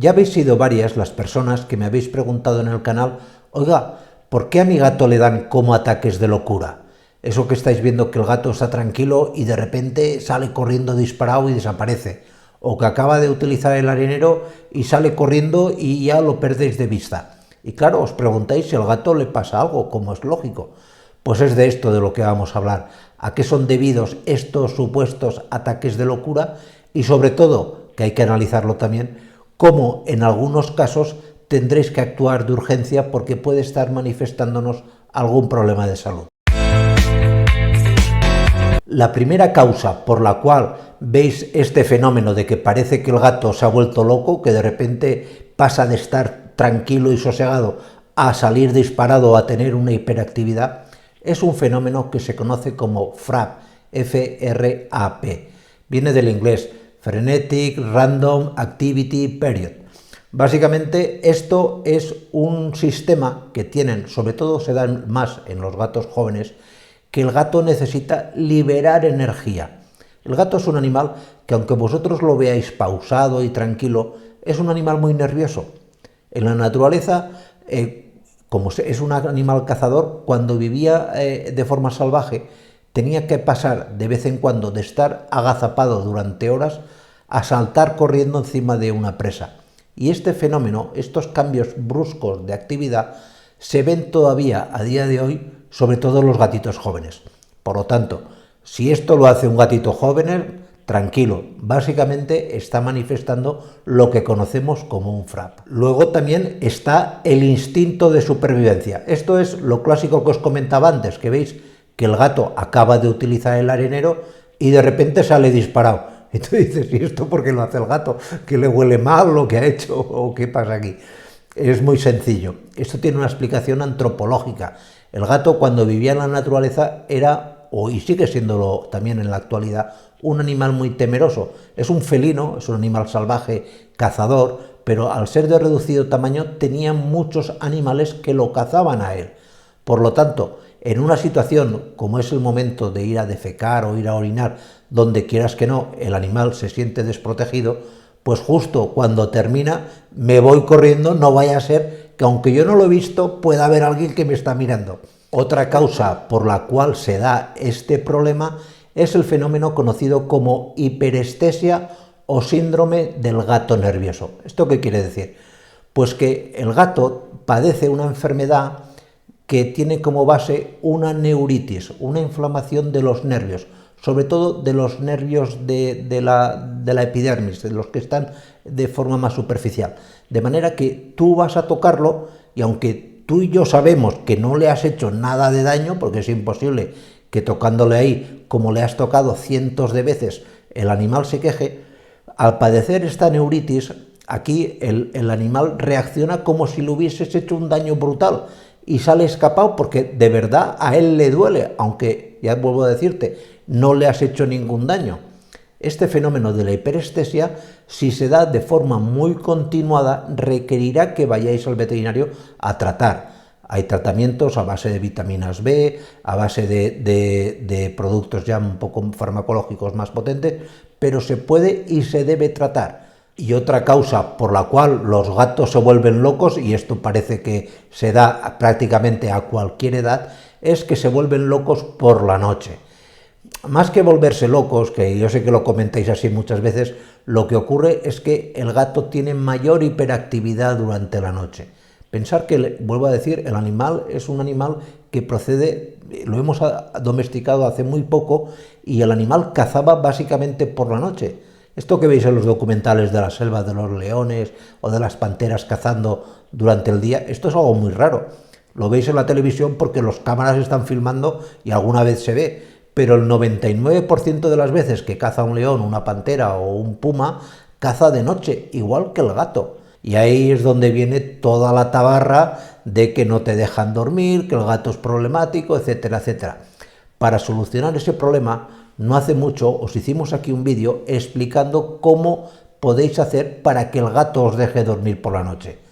Ya habéis sido varias las personas que me habéis preguntado en el canal, oiga, ¿por qué a mi gato le dan como ataques de locura? Eso que estáis viendo que el gato está tranquilo y de repente sale corriendo disparado y desaparece. O que acaba de utilizar el arenero y sale corriendo y ya lo perdéis de vista. Y claro, os preguntáis si al gato le pasa algo, como es lógico. Pues es de esto de lo que vamos a hablar. ¿A qué son debidos estos supuestos ataques de locura? Y sobre todo, que hay que analizarlo también, cómo en algunos casos tendréis que actuar de urgencia porque puede estar manifestándonos algún problema de salud. La primera causa por la cual veis este fenómeno de que parece que el gato se ha vuelto loco, que de repente pasa de estar tranquilo y sosegado a salir disparado o a tener una hiperactividad, es un fenómeno que se conoce como FRAP, F-R-A-P. Viene del inglés Frenetic Random Activity Period. Básicamente esto es un sistema que tienen, sobre todo se da más en los gatos jóvenes, que el gato necesita liberar energía. El gato es un animal que, aunque vosotros lo veáis pausado y tranquilo, es un animal muy nervioso. En la naturaleza, como es un animal cazador, cuando vivía de forma salvaje, tenía que pasar de vez en cuando de estar agazapado durante horas a saltar corriendo encima de una presa. Y este fenómeno, estos cambios bruscos de actividad, se ven todavía a día de hoy, sobre todo en los gatitos jóvenes. Por lo tanto, si esto lo hace un gatito joven, tranquilo, básicamente está manifestando lo que conocemos como un FRAP. Luego también está el instinto de supervivencia. Esto es lo clásico que os comentaba antes, que veis que el gato acaba de utilizar el arenero y de repente sale disparado. Y tú dices, ¿y esto por qué lo hace el gato? ¿Que le huele mal lo que ha hecho o qué pasa aquí? Es muy sencillo. Esto tiene una explicación antropológica. El gato, cuando vivía en la naturaleza, era, y sigue siéndolo también en la actualidad, un animal muy temeroso. Es un felino, es un animal salvaje, cazador, pero al ser de reducido tamaño tenía muchos animales que lo cazaban a él. Por lo tanto, en una situación como es el momento de ir a defecar o ir a orinar, donde quieras que no, el animal se siente desprotegido, pues justo cuando termina me voy corriendo, no vaya a ser que aunque yo no lo he visto, pueda haber alguien que me está mirando. Otra causa por la cual se da este problema es el fenómeno conocido como hiperestesia o síndrome del gato nervioso. ¿Esto qué quiere decir? Pues que el gato padece una enfermedad que tiene como base una neuritis, una inflamación de los nervios, sobre todo de los nervios de la epidermis, de los que están de forma más superficial. De manera que tú vas a tocarlo y aunque tú y yo sabemos que no le has hecho nada de daño, porque es imposible que tocándole ahí, como le has tocado cientos de veces, el animal se queje, al padecer esta neuritis, aquí el animal reacciona como si le hubieses hecho un daño brutal y sale escapado porque de verdad a él le duele, aunque, ya vuelvo a decirte, no le has hecho ningún daño. Este fenómeno de la hiperestesia, si se da de forma muy continuada, requerirá que vayáis al veterinario a tratar. Hay tratamientos a base de vitaminas B, a base de productos ya un poco farmacológicos más potentes, pero se puede y se debe tratar. Y otra causa por la cual los gatos se vuelven locos, y esto parece que se da prácticamente a cualquier edad, es que se vuelven locos por la noche. Más que volverse locos, que yo sé que lo comentáis así muchas veces, lo que ocurre es que el gato tiene mayor hiperactividad durante la noche. Pensar que, vuelvo a decir, el animal es un animal que procede, lo hemos domesticado hace muy poco, y el animal cazaba básicamente por la noche. Esto que veis en los documentales de la selva de los leones o de las panteras cazando durante el día, esto es algo muy raro. Lo veis en la televisión porque los cámaras están filmando y alguna vez se ve, pero el 99% de las veces que caza un león, una pantera o un puma, caza de noche, igual que el gato. Y ahí es donde viene toda la tabarra de que no te dejan dormir, que el gato es problemático, etcétera, etcétera. Para solucionar ese problema, no hace mucho os hicimos aquí un vídeo explicando cómo podéis hacer para que el gato os deje dormir por la noche.